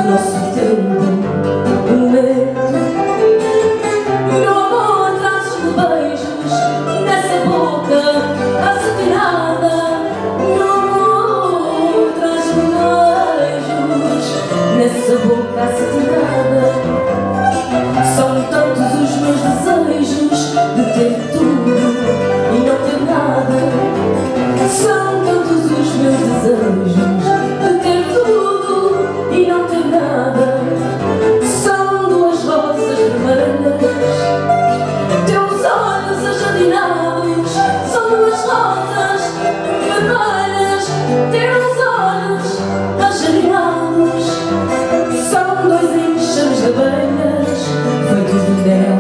nosso tempo, o momento. No amor trazes beijos nessa boca acetinada. No amor trazes beijos nessa boca acetinada. São tantos os meus desejos de ter tudo e não ter nada. São tantos os meus desejos de ter tudo e não ter nada. São duas rosas vermelhas, teus olhos ajardinados. São duas rosas vermelhas, teus olhos ajardinados. São dois enxames de abelhas feitos de mel,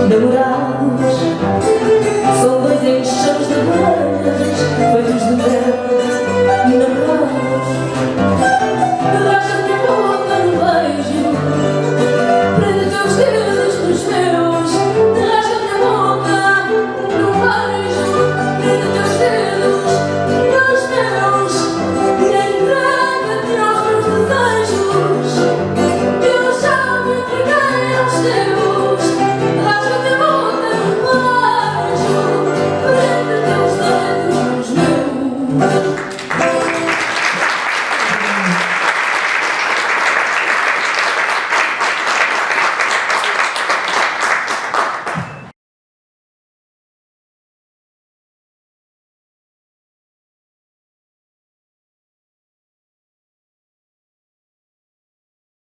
namorados. São